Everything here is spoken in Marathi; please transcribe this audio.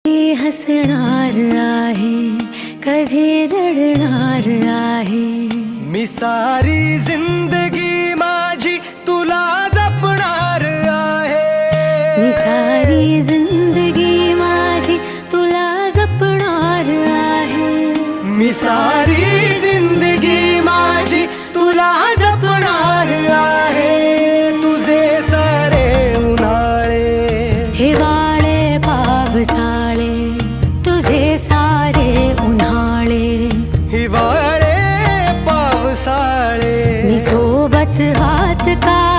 हसणार आहे, कधी रडणार आहे। मी सारी जिंदगी माझी तुला जपणार आहे। मी सारी जिंदगी माझी तुला जपणार आहे। मी सारी जिंदगी माझी तुला जपणार आहे। तुझे सारे उन्हाळे हिवाळे पावसाळे, तुझे सारे उन्हाळे हिवाळे पावसाळे, मी सोबत हात का